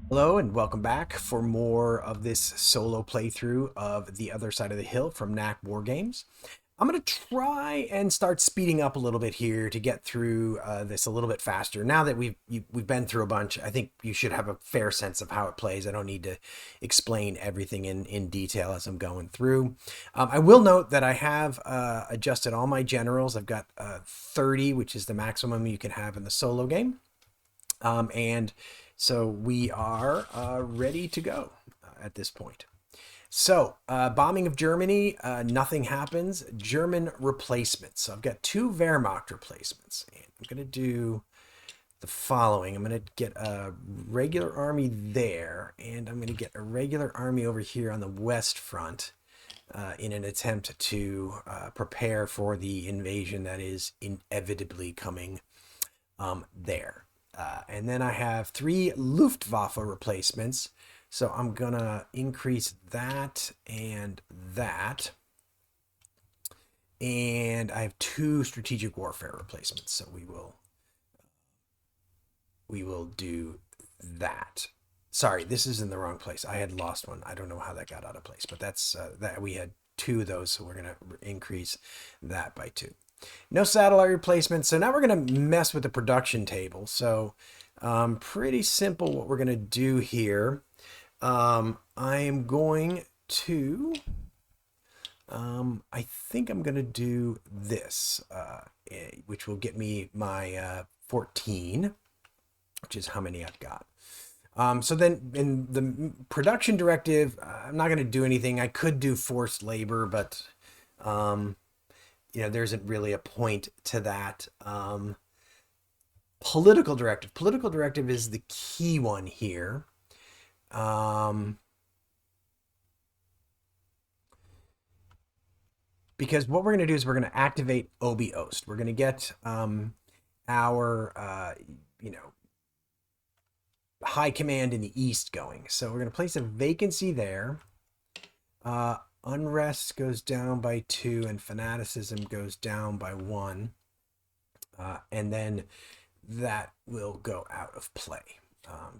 Hello and welcome back for more of this solo playthrough of The Other Side of the Hill from Knack Wargames. I'm going to try and start speeding up a little bit here to get through this a little bit faster. Now that we've been through a bunch, I think you should have a fair sense of how it plays. I don't need to explain everything in detail as I'm going through. I will note that I have adjusted all my generals. I've got 30, which is the maximum you can have in the solo game. And so we are ready to go at this point. So bombing of Germany, nothing happens. German replacements. So I've got 2 Wehrmacht replacements. And I'm going to do the following. I'm going to get a regular army there, and I'm going to get a regular army over here on the West Front in an attempt to prepare for the invasion that is inevitably coming there. And then I have 3 Luftwaffe replacements. So I'm going to increase that and that. And I have 2 strategic warfare replacements. So we will do that. Sorry, this is in the wrong place. I had lost one. I don't know how that got out of place, but that's that we had 2 of those. So we're going to increase that by 2. No satellite replacement. So now we're going to mess with the production table. So pretty simple what we're going to do here. I am going to, I think I'm going to do this, which will get me my 14, which is how many I've got. So then in the production directive, I'm not going to do anything. I could do forced labor, but there isn't really a point to that. Political directive. Political directive is the key one here. Because what we're going to do is we're going to activate Obi Ost. We're going to get our, high command in the east going. So we're going to place a vacancy there. Unrest goes down by 2 and fanaticism goes down by 1. And then that will go out of play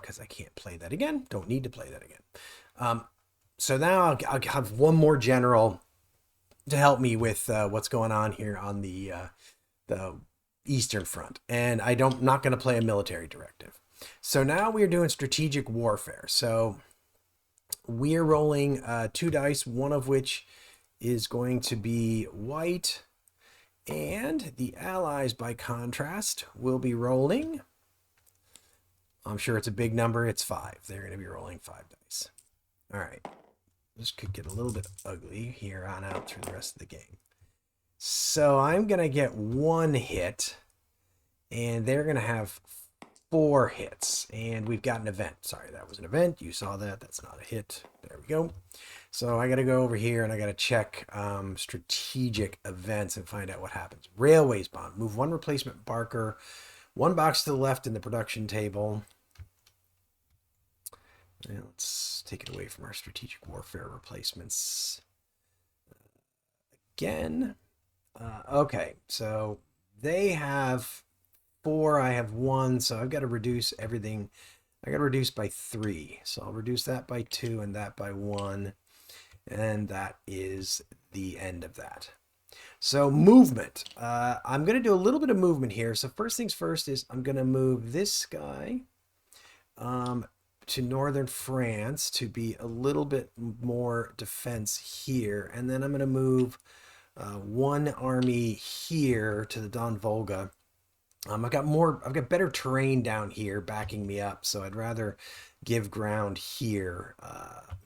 because I can't play that again. Don't need to play that again. So now I'll have 1 more general to help me with what's going on here on the Eastern Front. And I'm not going to play a military directive. So now we're doing strategic warfare. So we're rolling 2 dice, one of which is going to be white. And the allies, by contrast, will be rolling. I'm sure it's a big number. It's 5. They're going to be rolling 5 dice. All right. This could get a little bit ugly here on out through the rest of the game. So I'm going to get 1 hit. And they're going to have 4 hits. And we've got an event. Sorry, that was an event. You saw that. That's not a hit. There we go. So I got to go over here and I got to check strategic events and find out what happens. Railways bomb. Move 1 replacement Barker. 1 box to the left in the production table. And let's take it away from our strategic warfare replacements. Again. Okay, so they have 4. I have 1. So I've got to reduce everything. I got to reduce by 3. So I'll reduce that by 2 and that by 1. And that is the end of that. So movement. I'm going to do a little bit of movement here. So first things first is I'm going to move this guy to northern France to be a little bit more defense here. And then I'm going to move 1 army here to the Don Volga. I've got better terrain down here backing me up, so I'd rather give ground here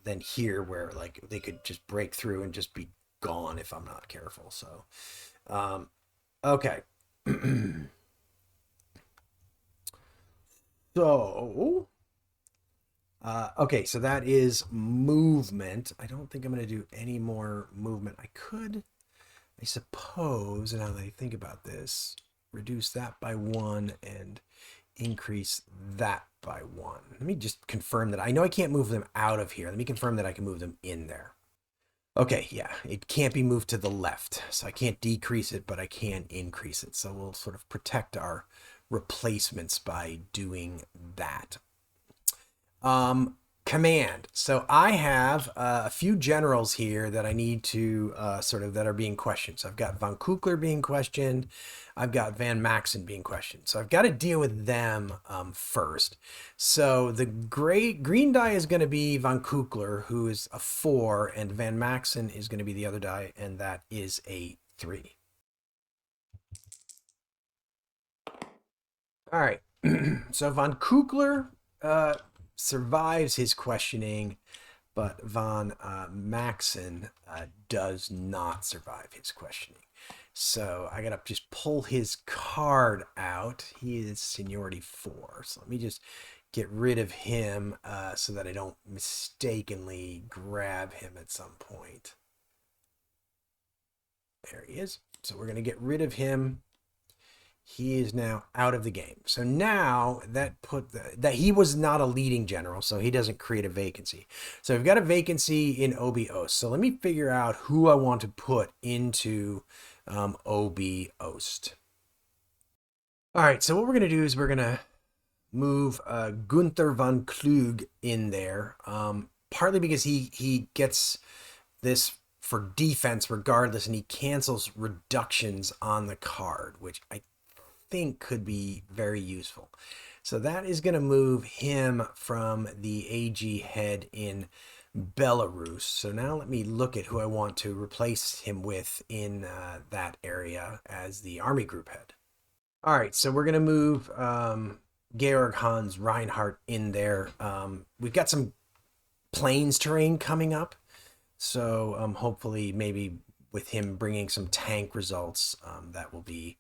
than here where like they could just break through and just be gone if I'm not careful. So okay. So okay, so that is movement. I don't think I'm going to do any more movement. I could, I suppose, now that I think about this, reduce that by 1 and increase that by 1. Let me just confirm that. I know I can't move them out of here. Let me confirm that I can move them in there. Okay, yeah, it can't be moved to the left. So I can't decrease it, but I can increase it. So we'll sort of protect our replacements by doing that. Command. So I have a few generals here that I need to sort of that are being questioned. So I've got von Kukler being questioned. I've got Van Maxen being questioned. So I've got to deal with them first. So the green die is going to be von Kukler, who is a 4, and Van Maxen is going to be the other die, and that is a 3. All right. So von Kukler survives his questioning, but von Maxen does not survive his questioning. So I gotta just pull his card out. He is seniority 4. So let me just get rid of him so that I don't mistakenly grab him at some point. There he is. So we're gonna get rid of him. He is now out of the game. So now that that he was not a leading general, so he doesn't create a vacancy. So we've got a vacancy in OB Ost. So let me figure out who I want to put into OB Ost. All right, so what we're going to do is we're going to move Gunther von Klug in there, partly because he gets this for defense regardless, and he cancels reductions on the card, which I think could be very useful. So that is going to move him from the AG head in Belarus. So now let me look at who I want to replace him with in that area as the army group head. All right, so we're going to move Georg Hans Reinhardt in there. We've got some plains terrain coming up. So hopefully maybe with him bringing some tank results, that will be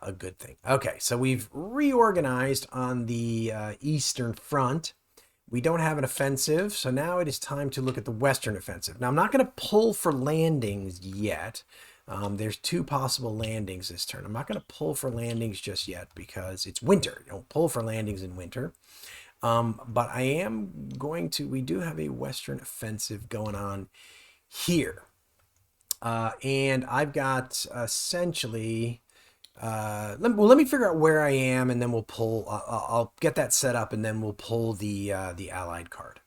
a good thing. Okay, so we've reorganized on the Eastern Front. We don't have an offensive, so now it is time to look at the Western offensive. Now, I'm not going to pull for landings yet. There's 2 possible landings this turn. I'm not going to pull for landings just yet because it's winter. You don't pull for landings in winter. But I am going to, we do have a Western offensive going on here. And I've got essentially... let me figure out where I am, and then we'll pull. I'll get that set up, and then we'll pull the allied card.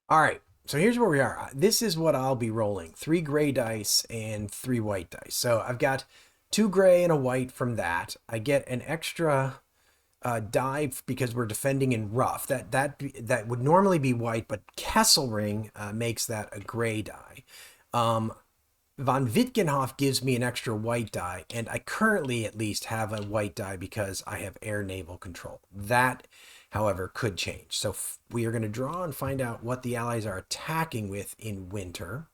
All right, so here's where we are. This is what I'll be rolling: 3 gray dice and 3 white dice. So I've got 2 gray and a white from that. I get an extra die because we're defending in rough. That would normally be white, but Kesselring makes that a gray die. Von Wittgenhoff gives me an extra white die, and I currently at least have a white die because I have air naval control. That, however, could change. So we are going to draw and find out what the Allies are attacking with in winter.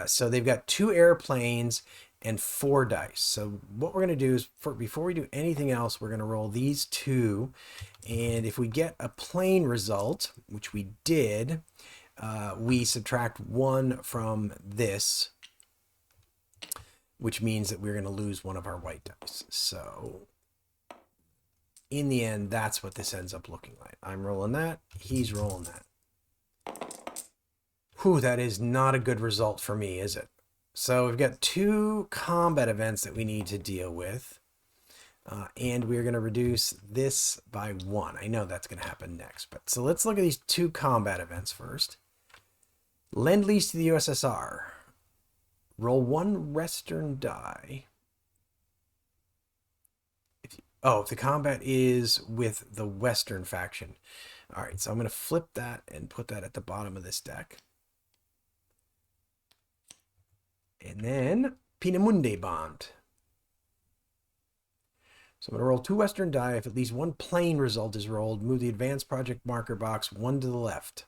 So they've got 2 airplanes and 4 dice. So what we're going to do is, before we do anything else, we're going to roll these 2. And if we get a plane result, which we did, we subtract 1 from this, which means that we're going to lose one of our white dice. So in the end, that's what this ends up looking like. I'm rolling that. He's rolling that. Whew, that is not a good result for me, is it? So we've got 2 combat events that we need to deal with. And we're going to reduce this by 1. I know that's going to happen next. But so let's look at these 2 combat events first. Lend-Lease to the USSR. Roll 1 Western die. If the combat is with the Western faction. All right, so I'm going to flip that and put that at the bottom of this deck. And then Peenemünde Bond. So I'm going to roll 2 Western die. If at least 1 plane result is rolled, move the advanced project marker box 1 to the left.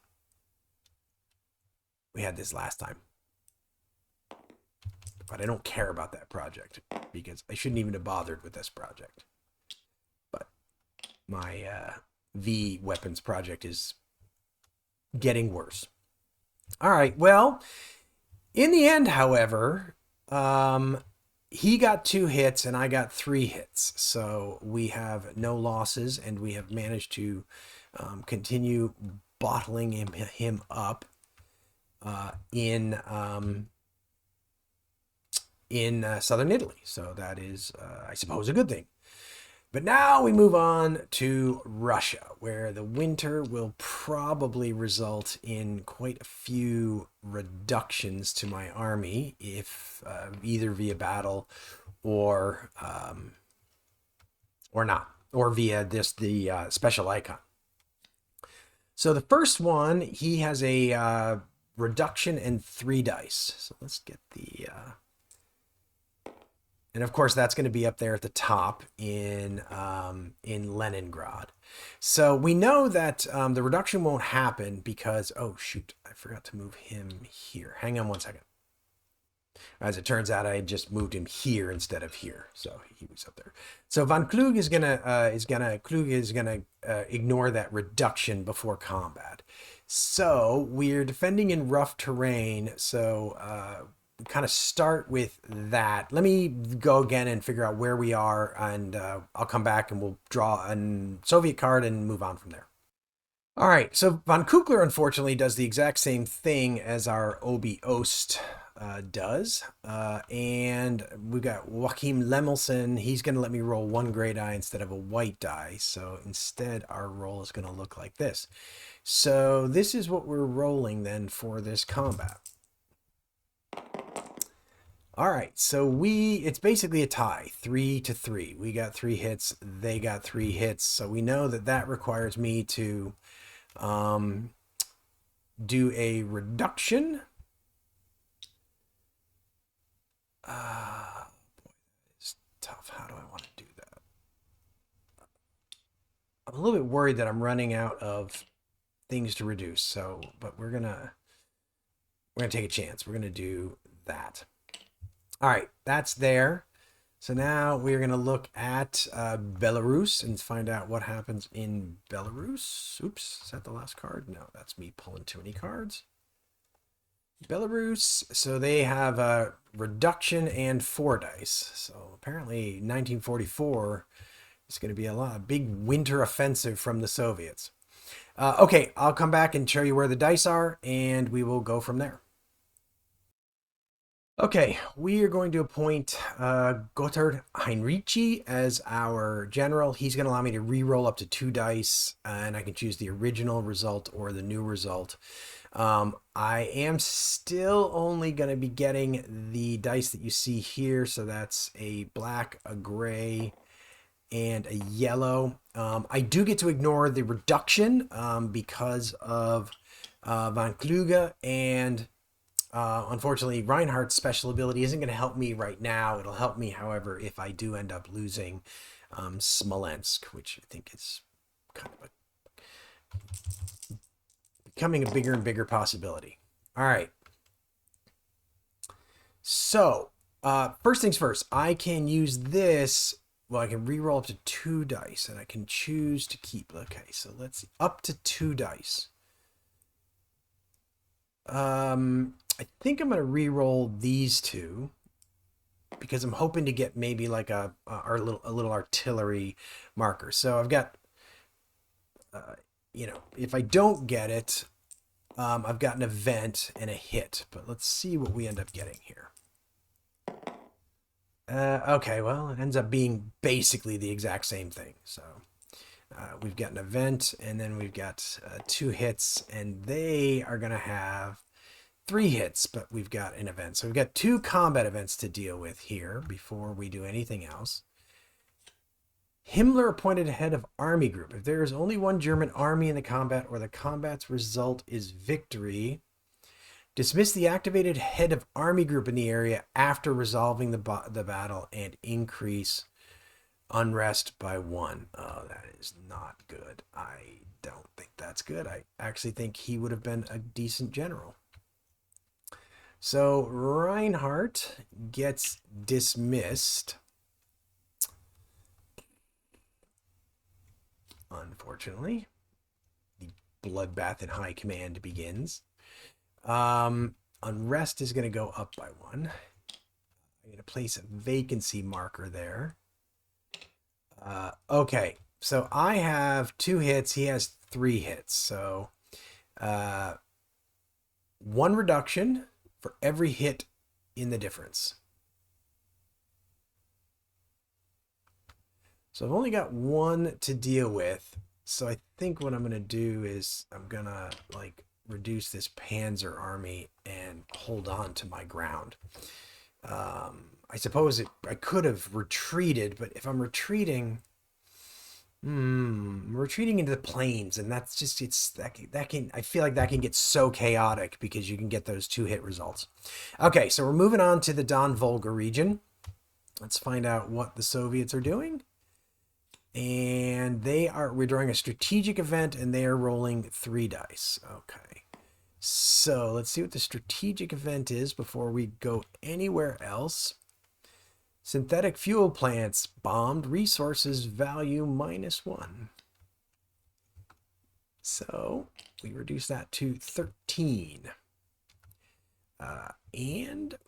We had this last time. But I don't care about that project because I shouldn't even have bothered with this project. But my V weapons project is getting worse. All right, well, in the end, however, he got 2 hits and I got 3 hits. So we have no losses and we have managed to continue bottling him up. in southern Italy. So that is, I suppose, a good thing. But now we move on to Russia, where the winter will probably result in quite a few reductions to my army, if either via battle or not, or via the special icon. So the first one, he has a reduction and 3 dice. So let's get the and of course, that's going to be up there at the top in Leningrad. So we know that the reduction won't happen because, oh shoot, I forgot to move him here. Hang on one second. As it turns out, I just moved him here instead of here, so he was up there. So von Klug is gonna ignore that reduction before combat. So we're defending in rough terrain. So kind of start with that. Let me go again and figure out where we are, and I'll come back and we'll draw a Soviet card and move on from there. All right, so von Kugler unfortunately does the exact same thing as our Obi Ost does, and we got Joachim Lemelson. He's going to let me roll 1 gray die instead of a white die, so instead our roll is going to look like this. So this is what we're rolling then for this combat. All right, so it's basically a tie, 3-3. We got 3 hits, they got 3 hits, so we know that requires me to do a reduction. Boy, that is tough. How do I want to do that? I'm a little bit worried that I'm running out of things to reduce, so, but we're gonna take a chance. We're gonna do that. All right, that's there. So now we're going to look at Belarus and find out what happens in Belarus. Oops, is that the last card? No, that's me pulling too many cards. Belarus, so they have a reduction and 4 dice. So apparently 1944 is going to be a big winter offensive from the Soviets. Okay, I'll come back and show you where the dice are, and we will go from there. Okay, we are going to appoint Gotthard Heinrici as our general. He's going to allow me to re-roll up to 2 dice, and I can choose the original result or the new result. I am still only going to be getting the dice that you see here, so that's a black, a gray, and a yellow. I do get to ignore the reduction because of von Kluge, and unfortunately, Reinhardt's special ability isn't going to help me right now. It'll help me, however, if I do end up losing Smolensk, which I think is kind of becoming a bigger and bigger possibility. All right. So, first things first, I can use this. Well, I can re-roll up to 2 dice, and I can choose to keep. Okay, so let's see. Up to 2 dice. I think I'm going to re-roll these 2 because I'm hoping to get maybe like a little artillery marker. So I've got, if I don't get it, I've got an event and a hit. But let's see what we end up getting here. Okay, well, it ends up being basically the exact same thing. So we've got an event, and then we've got 2 hits, and they are going to have 3 hits, but we've got an event. So we've got 2 combat events to deal with here before we do anything else. Himmler appointed head of army group. If there is only 1 German army in the combat or the combat's result is victory, dismiss the activated head of army group in the area after resolving the battle and increase unrest by 1. Oh, that is not good. I don't think that's good. I actually think he would have been a decent general. So Reinhardt gets dismissed. Unfortunately, the bloodbath in high command begins. Unrest is going to go up by 1. I'm going to place a vacancy marker there. Okay, so I have 2 hits. He has 3 hits. So 1 reduction for every hit in the difference. So I've only got 1 to deal with. So I think what I'm going to do is I'm going to like reduce this Panzer army and hold on to my ground. I suppose I could have retreated, but if I'm retreating, retreating into the plains, and that's just that can I feel like that can get so chaotic because you can get those 2 hit results. Okay, so we're moving on to the Don Volga region. Let's find out what the Soviets are doing. And we're doing a strategic event, and they are rolling 3 dice. Okay. So let's see what the strategic event is before we go anywhere else. Synthetic fuel plants bombed, resources value -1. So we reduce that to 13. And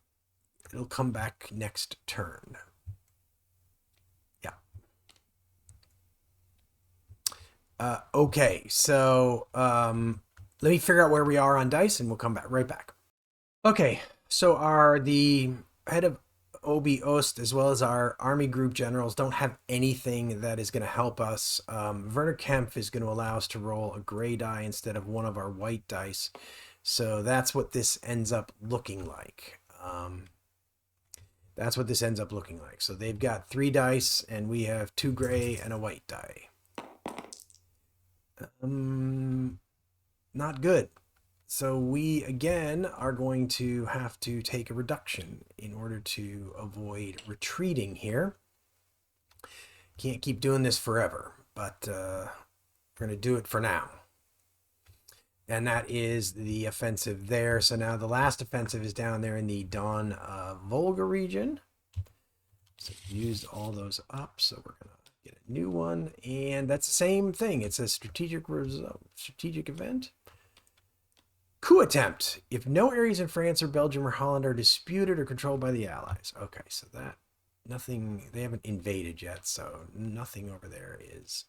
it'll come back next turn. Okay, so let me figure out where we are on dice, and we'll come back right back. Okay, so the head of Obi Ost as well as our army group generals don't have anything that is going to help us. Werner Kempf is going to allow us to roll a gray die instead of one of our white dice. So that's what this ends up looking like. That's what this ends up looking like. So they've got 3 dice, and we have 2 gray and a white die. Not good. So we again are going to have to take a reduction in order to avoid retreating here. Can't keep doing this forever, but we're going to do it for now. And that is the offensive there. So now the last offensive is down there in the Don Volga region. So used all those up. So we're going to get a new one, and that's the same thing. It's a strategic event. Coup attempt. If no areas in France or Belgium or Holland are disputed or controlled by the Allies. Okay, so that nothing. They haven't invaded yet, so nothing over there is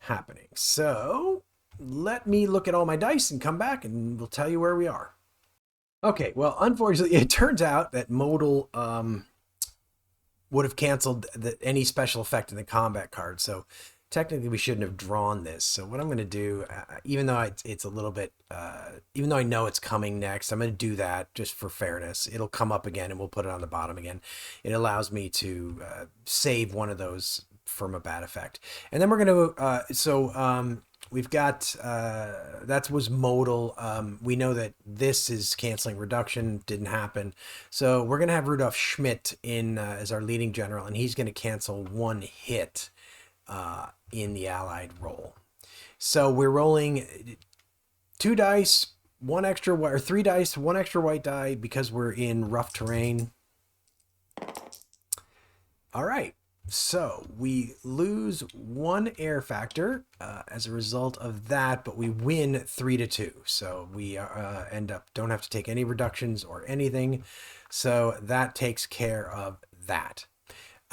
happening. So let me look at all my dice and come back, and we'll tell you where we are. Okay, well, unfortunately, it turns out that modal would have canceled any special effect in the combat card. So technically we shouldn't have drawn this. So what I'm going to do, even though it's a little bit, even though I know it's coming next, I'm going to do that just for fairness. It'll come up again and we'll put it on the bottom again. It allows me to save one of those from a bad effect. And then we're going to, we've got, that was modal. We know that this is canceling reduction, didn't happen. So we're going to have Rudolf Schmidt in as our leading general, and he's going to cancel 1 hit in the Allied roll. So we're rolling 2 dice, 1 extra, or 3 dice, 1 extra white die because we're in rough terrain. All right. So we lose 1 air factor as a result of that, but we win 3-2. So we don't have to take any reductions or anything. So that takes care of that.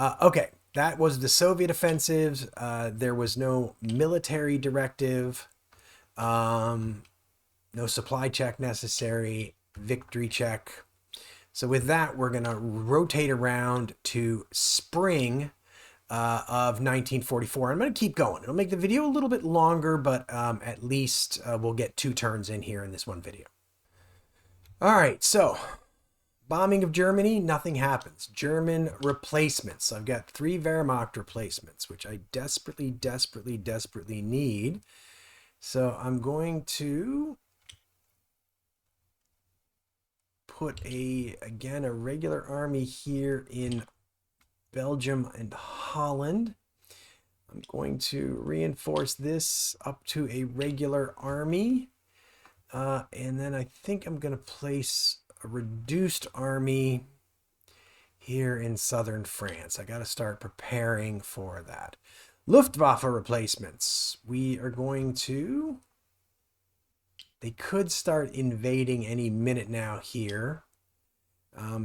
Okay, that was the Soviet offensives. There was no military directive, no supply check necessary, victory check. So with that, we're going to rotate around to spring of 1944. I'm going to keep going. It'll make the video a little bit longer, but at least we'll get 2 turns in here in this one video. All right, so bombing of Germany, nothing happens. German replacements. So I've got 3 Wehrmacht replacements, which I desperately, desperately, desperately need. So I'm going to put again a regular army here in Belgium and Holland. I'm going to reinforce this up to a regular army. And then I think I'm going to place a reduced army here in southern France. I got to start preparing for that. Luftwaffe replacements. We are going to... They could start invading any minute now here.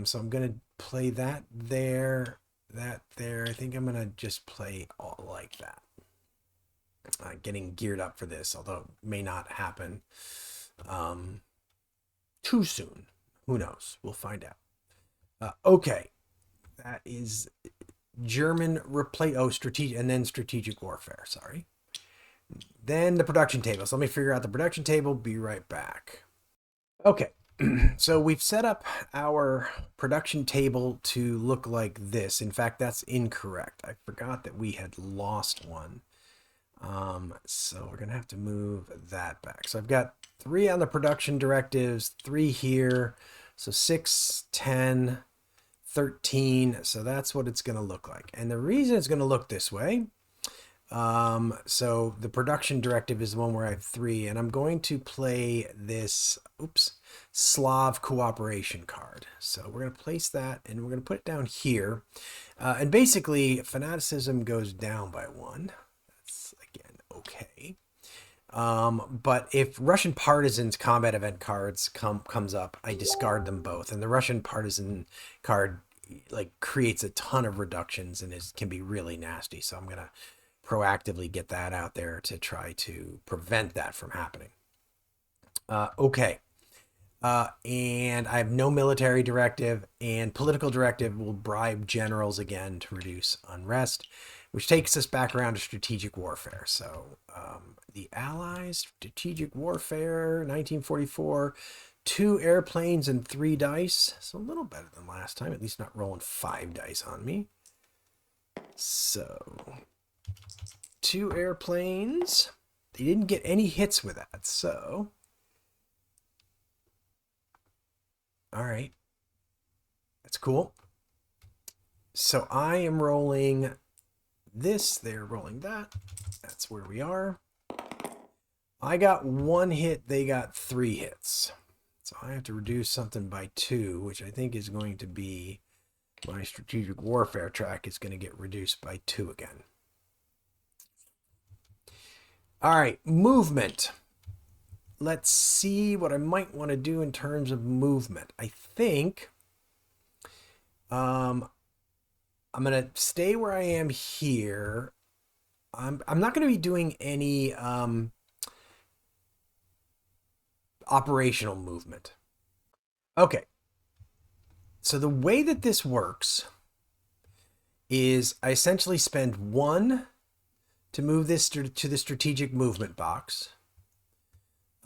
So I'm going to play that there. That there. I think I'm going to just play all like that. Getting geared up for this, although it may not happen. too soon. Who knows? We'll find out. Okay, that is German replace. Oh, strategic, and then strategic warfare. Sorry. Then the production table. So let me figure out the production table. Be right back. Okay, so we've set up our production table to look like this. In fact, that's incorrect. I forgot that we had lost one. So we're gonna have to move that back. So I've got 3 on the production directives, 3 here. So 6, 10, 13. So that's what it's gonna look like. And the reason it's gonna look this way, so the production directive is the one where I have 3, and I'm going to play this, Slav cooperation card. So we're gonna place that, and we're gonna put it down here. And basically, fanaticism goes down by 1. Again, okay. But if Russian Partisans combat event cards comes up, I discard them both. And the Russian Partisan card like creates a ton of reductions and can be really nasty. So I'm gonna proactively get that out there to try to prevent that from happening. Okay. And I have no military directive, and political directive will bribe generals again to reduce unrest, which takes us back around to strategic warfare. So the Allies, strategic warfare, 1944, 2 airplanes and 3 dice. So a little better than last time, at least not rolling 5 dice on me. So 2 airplanes. They didn't get any hits with that, so... All right. That's cool. So I am rolling this. They're rolling that. That's where we are. I got 1 hit. They got 3 hits. So I have to reduce something by 2, which I think is going to be my strategic warfare track is going to get reduced by 2 again. All right. Movement. Let's see what I might want to do in terms of movement. I think I'm going to stay where I am here. I'm not going to be doing any operational movement. Okay. So the way that this works is I essentially spend 1 to move this to the strategic movement box.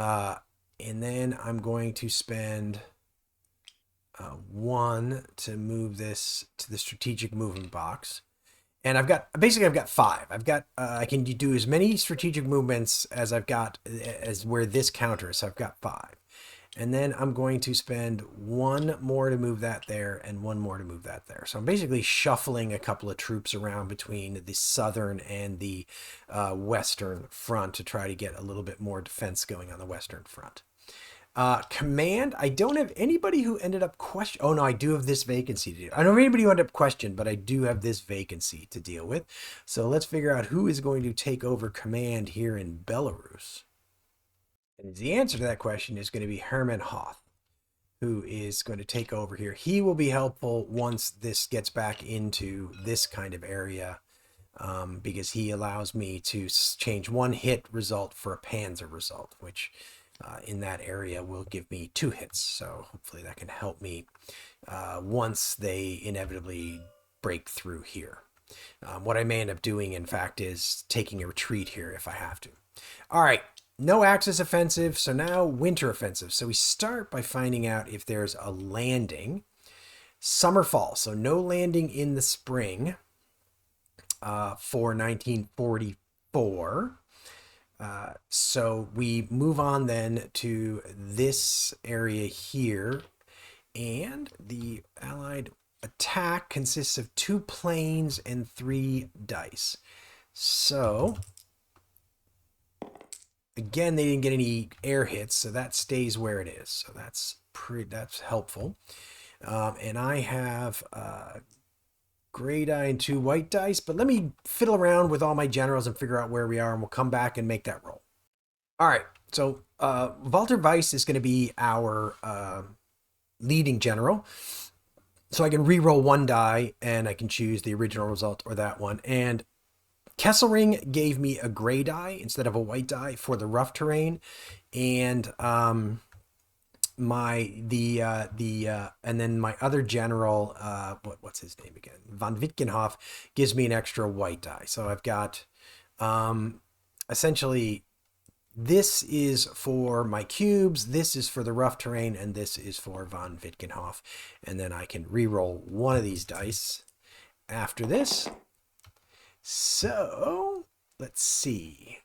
And then I'm going to spend 1 to move this to the strategic movement box. And I've got 5. I've got, I can do as many strategic movements as I've got as where this counter is. So I've got 5. And then I'm going to spend 1 more to move that there and 1 more to move that there. So I'm basically shuffling a couple of troops around between the southern and the western front to try to get a little bit more defense going on the western front. Command, I don't have anybody who ended up question. Oh no, I do have this vacancy to do. I don't have anybody who ended up questioned, but I do have this vacancy to deal with. So let's figure out who is going to take over command here in Belarus. And the answer to that question is going to be Hermann Hoth, who is going to take over here. He will be helpful once this gets back into this kind of area, because he allows me to change 1 hit result for a panzer result, which in that area will give me 2 hits. So hopefully that can help me once they inevitably break through here. What I may end up doing, in fact, is taking a retreat here if I have to. All right. No Axis offensive, so now winter offensive. So we start by finding out if there's a landing. Summer, fall, so no landing in the spring for 1944. So we move on then to this area here, and the Allied attack consists of 2 planes and 3 dice. So... again, they didn't get any air hits, so that stays where it is. So that's helpful. And I have gray die and 2 white dice, but let me fiddle around with all my generals and figure out where we are, and we'll come back and make that roll. All right, so Walter Weiss is going to be our leading general. So I can re-roll 1 die, and I can choose the original result or that one. And Kesselring gave me a gray die instead of a white die for the rough terrain. And and then my other general, what's his name again? Von Wittgenhoff gives me an extra white die. So I've got essentially this is for my cubes, this is for the rough terrain, and this is for von Wittgenhoff. And then I can re-roll one of these dice after this. So let's see.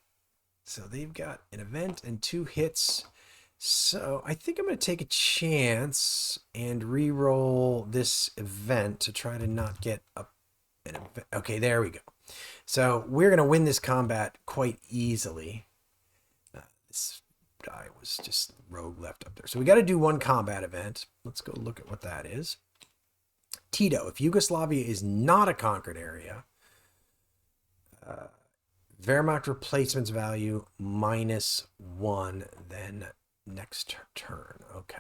So they've got an event and 2 hits. So I think I'm going to take a chance and re-roll this event to try to not get an event. Okay, there we go. So we're going to win this combat quite easily. This guy was just rogue left up there. So we got to do one combat event. Let's go look at what that is. Tito, if Yugoslavia is not a conquered area, Wehrmacht replacements value -1, then next turn. Okay.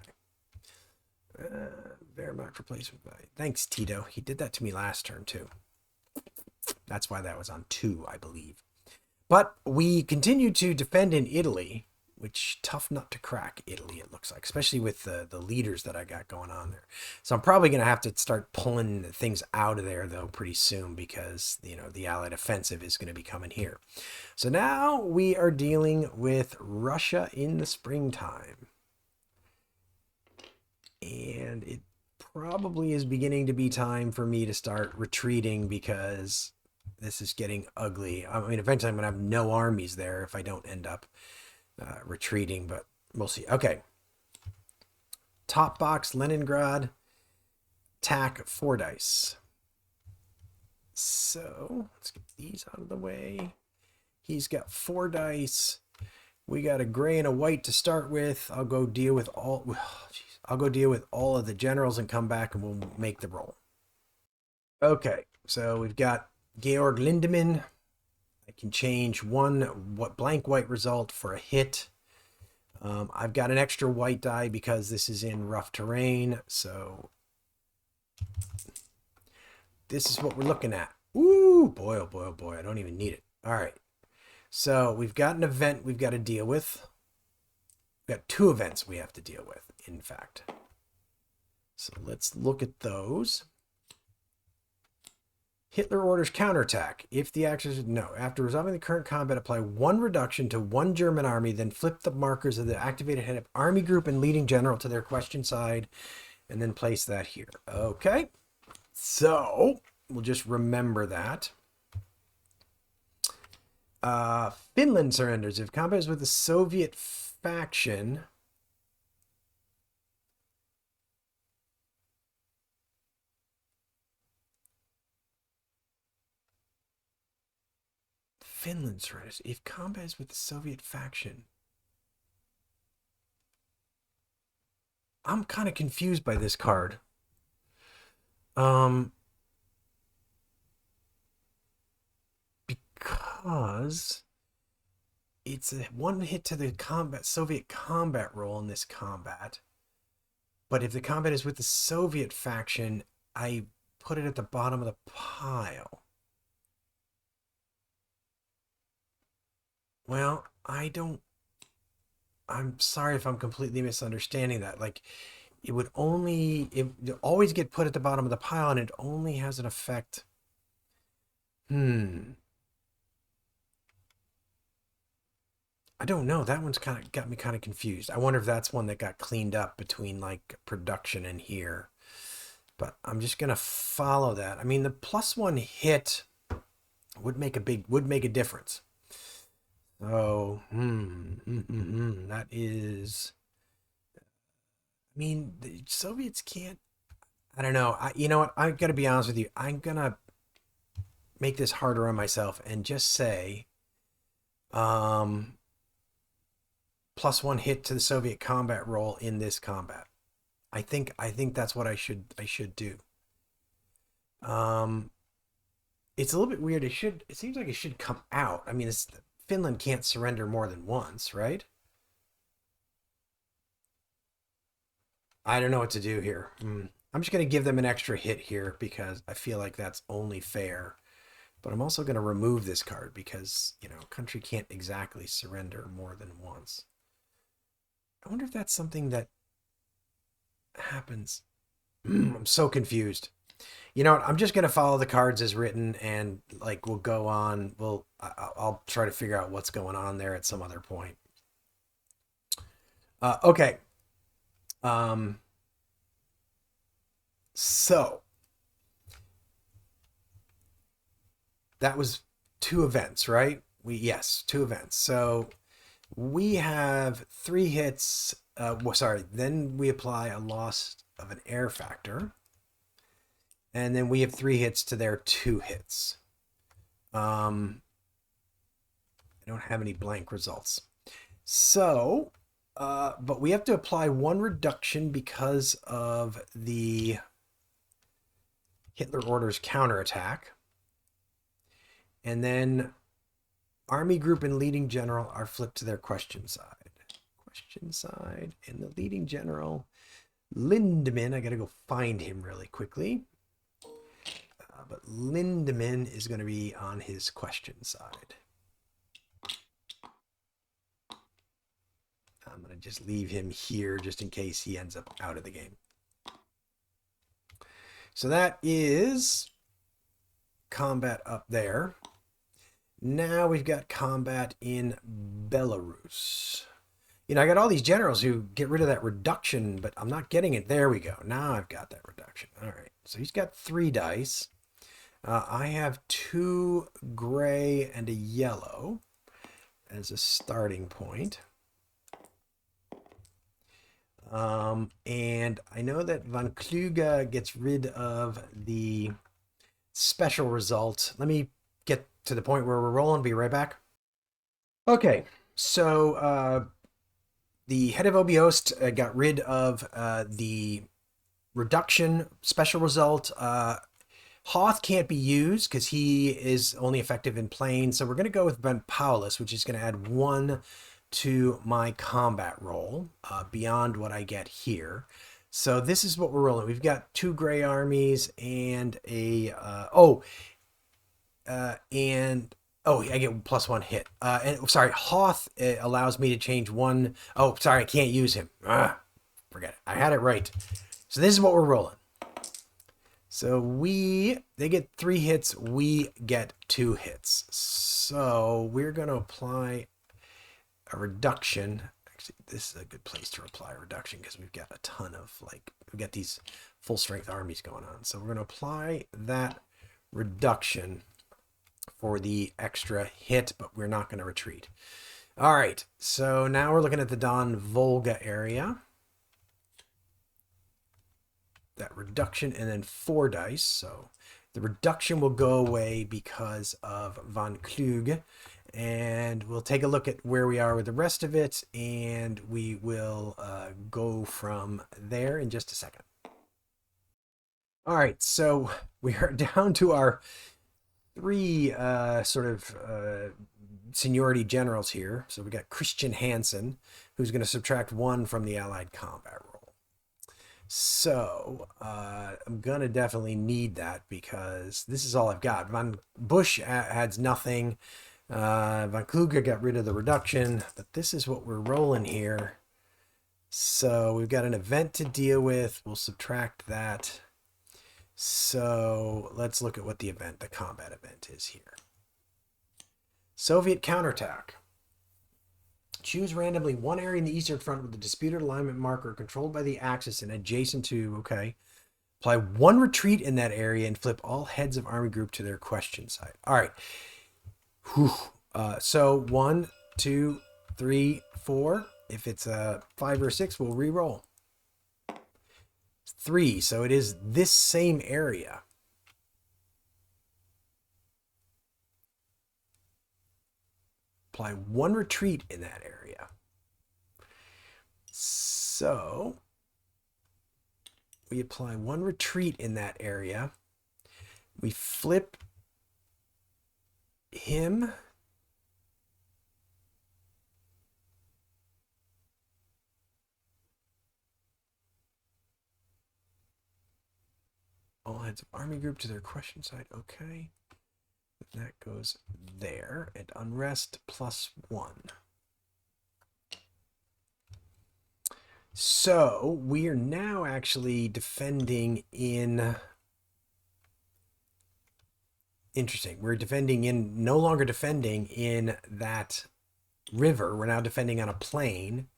Wehrmacht replacement value. Thanks, Tito. He did that to me last turn, too. That's why that was on 2, I believe. But we continue to defend in Italy, which tough nut to crack, Italy, it looks like, especially with the leaders that I got going on there. So I'm probably going to have to start pulling things out of there, though, pretty soon because, you know, the Allied offensive is going to be coming here. So now we are dealing with Russia in the springtime. And it probably is beginning to be time for me to start retreating because this is getting ugly. I mean, eventually I'm going to have no armies there if I don't end up retreating, but we'll see. Okay. Top box, Leningrad. Attack, 4 dice. So let's get these out of the way. He's got 4 dice. We got a gray and a white to start with. I'll go deal with all. I'll go deal with all of the generals and come back and we'll make the roll. Okay, so we've got Georg Lindemann. I can change one blank white result for a hit. I've got an extra white die because this is in rough terrain. So this is what we're looking at. Ooh, boy, oh boy, oh boy. I don't even need it. All right. So we've got an event we've got to deal with. We've got 2 events we have to deal with, in fact. So let's look at those. Hitler orders counterattack. If the action is no. After resolving the current combat, apply 1 reduction to 1 German army, then flip the markers of the activated head of army group and leading general to their question side, and then place that here. Okay. So we'll just remember that. Finland surrenders. If combat is with the Soviet faction, Finland surrenders. If combat is with the Soviet faction, I'm kind of confused by this card. Because it's a 1 hit to the Soviet combat roll in this combat. But if the combat is with the Soviet faction, I put it at the bottom of the pile. Well, I'm sorry if I'm completely misunderstanding that. Like, it would always get put at the bottom of the pile, and it only has an effect. I don't know. That one's kind of got me kind of confused. I wonder if that's one that got cleaned up between like production and here. But I'm just gonna follow that. I mean, the +1 hit would make a difference. So, that is. I mean, the Soviets can't. I don't know. You know what? I got to be honest with you. I'm gonna make this harder on myself and just say, +1 hit to the Soviet combat roll in this combat. I think that's what I should do. It's a little bit weird. It seems like it should come out. I mean, Finland can't surrender more than once, right? I don't know what to do here. I'm just going to give them an extra hit here because I feel like that's only fair. But I'm also going to remove this card because, you know, country can't exactly surrender more than once. I wonder if that's something that happens? I'm so confused. You know what? I'm just gonna follow the cards as written, and like we'll go on. I'll try to figure out what's going on there at some other point. Okay. Um. So that was two events, right? Yes, two events. So we have 3 hits. Well, sorry. Then we apply a loss of an air factor, and then we have 3 hits to their 2 hits. I don't have any blank results. So, but we have to apply 1 reduction because of the Hitler Order's counterattack. And then Army Group and Leading General are flipped to their question side. Question side. And the Leading General, Lindemann, I got to go find him really quickly. But Lindemann is going to be on his question side. I'm going to just leave him here just in case he ends up out of the game. So that is combat up there. Now we've got combat in Belarus. You know, I got all these generals who get rid of that reduction, but I'm not getting it. There we go. Now I've got that reduction. All right. So he's got 3 dice. I have 2 gray and a yellow as a starting point. And I know that Von Kluge gets rid of the special result. Let me get to the point where we're rolling. Be right back. Okay, so the head of Obiost got rid of the reduction special result. Hoth can't be used because he is only effective in plane. So we're going to go with Ben Paulus, which is going to add 1 to my combat roll beyond what I get here. So this is what we're rolling. We've got 2 gray armies and a I get +1 hit. And sorry, Hoth allows me to change 1. Oh, sorry, I can't use him. Forget it. I had it right. So this is what we're rolling. So they get 3 hits, we get 2 hits. So we're going to apply a reduction. Actually, this is a good place to apply a reduction because we've got a ton of we've got these full strength armies going on. So we're going to apply that reduction for the extra hit, but we're not going to retreat. All right, so now we're looking at the Don Volga area. That reduction and then 4 dice. So the reduction will go away because of Von Kluge. And we'll take a look at where we are with the rest of it, and we will go from there in just a second. All right, so we are down to our 3 seniority generals here. So we got Christian Hansen, who's going to subtract 1 from the Allied combat roll. So I'm going to definitely need that because this is all I've got. Von Busch adds nothing. Von Kluge got rid of the reduction, but this is what we're rolling here. So we've got an event to deal with. We'll subtract that. So let's look at what the combat event is here. Soviet counterattack. Choose randomly 1 area in the Eastern Front with a disputed alignment marker controlled by the Axis and adjacent to, okay. Apply 1 retreat in that area and flip all heads of Army Group to their question side. All right. So 1, 2, 3, 4. If it's a 5 or 6, we'll re-roll. 3. So it is this same area. Apply 1 retreat in that area. So we apply 1 retreat in that area. We flip him. All heads of Army Group to their question side. Okay. That goes there. And unrest +1. So we are now actually defending in. Interesting. We're defending in, no longer defending in that river. We're now defending on a plain.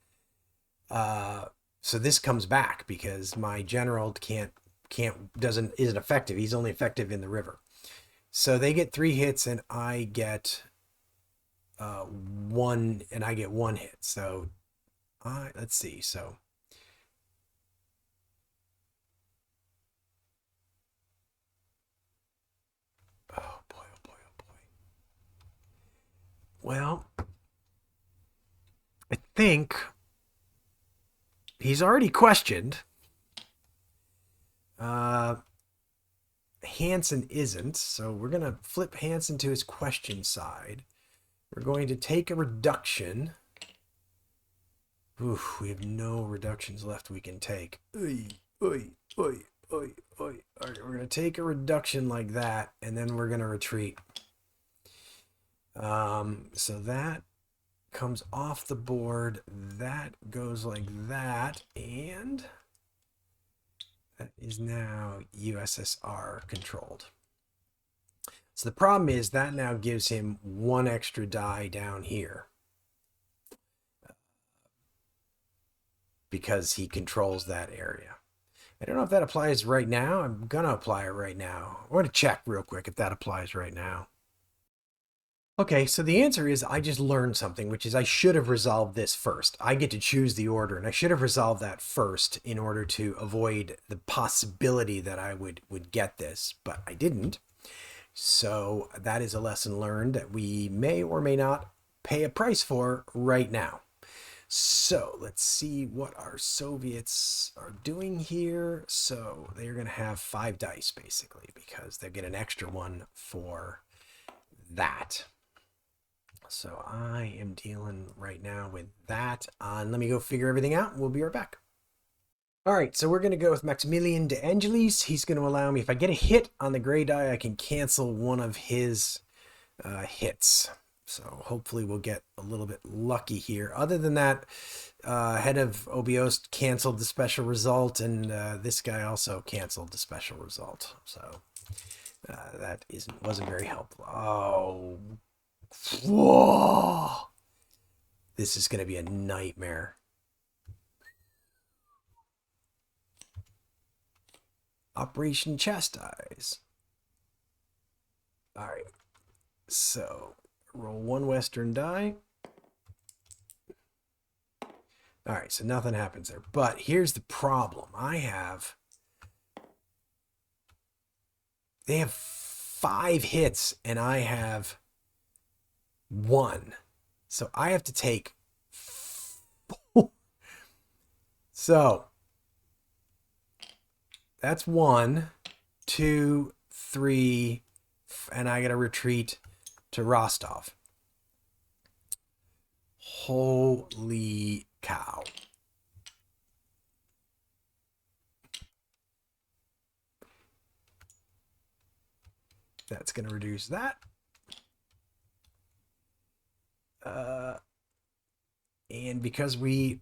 So this comes back because my general isn't effective. He's only effective in the river. So they get 3 hits and I get one, and I get 1 hit. So let's see. So oh boy, oh boy, oh boy. Well, I think he's already questioned. Hansen isn't, so we're going to flip Hansen to his question side. We're going to take a reduction. Oof, we have no reductions left we can take. Oy, oy, oy, oy, oy. All right, we're going to take a reduction like that, and then we're going to retreat. So that comes off the board. That goes like that, and that is now USSR controlled. So the problem is that now gives him 1 extra die down here because he controls that area. I don't know if that applies right now. I'm going to apply it right now. I want to check real quick if that applies right now. Okay, so the answer is I just learned something, which is I should have resolved this first. I get to choose the order, and I should have resolved that first in order to avoid the possibility that I would get this, but I didn't. So that is a lesson learned that we may or may not pay a price for right now. So let's see what our Soviets are doing here. So they're going to have 5 dice basically because they get an extra one for that. So I am dealing right now with that. Let me go figure everything out. We'll be right back. All right, so we're going to go with Maximilian de Angelis. He's going to allow me, if I get a hit on the gray die, I can cancel one of his hits. So hopefully we'll get a little bit lucky here. Other than that, head of Obiost canceled the special result, and this guy also canceled the special result. So that wasn't very helpful. Oh, whoa! This is going to be a nightmare. Operation Chastise. All right. So roll 1 Western die. All right, so nothing happens there. But here's the problem. They have 5 hits and I have 1. So I have to take 4. So that's 1, 2, 3, and I got to retreat to Rostov. Holy cow. That's going to reduce that. And because we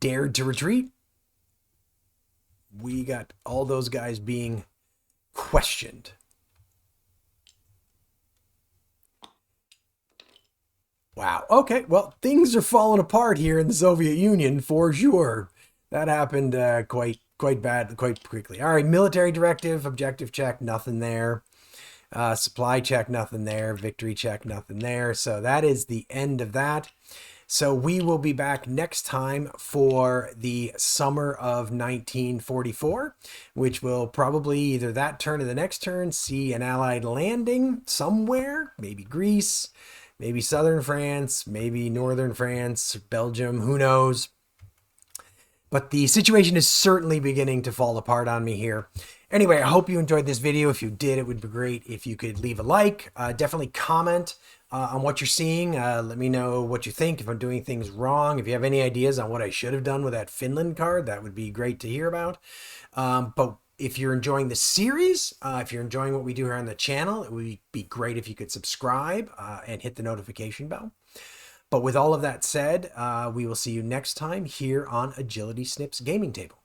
dared to retreat, we got all those guys being questioned. Wow. Okay. Well, things are falling apart here in the Soviet Union for sure. That happened quite bad, quite quickly. All right. Military directive, objective check, nothing there. Supply check, nothing there. Victory check, nothing there. So that is the end of that. So we will be back next time for the summer of 1944, which will probably either that turn or the next turn see an Allied landing somewhere, maybe Greece, maybe southern France, maybe northern France, Belgium, who knows. But the situation is certainly beginning to fall apart on me here. Anyway, I hope you enjoyed this video. If you did, it would be great if you could leave a like. Definitely comment on what you're seeing. Let me know what you think, if I'm doing things wrong. If you have any ideas on what I should have done with that Finland card, that would be great to hear about. But if you're enjoying the series, if you're enjoying what we do here on the channel, it would be great if you could subscribe and hit the notification bell. But with all of that said, we will see you next time here on Agility Snip's Gaming Table.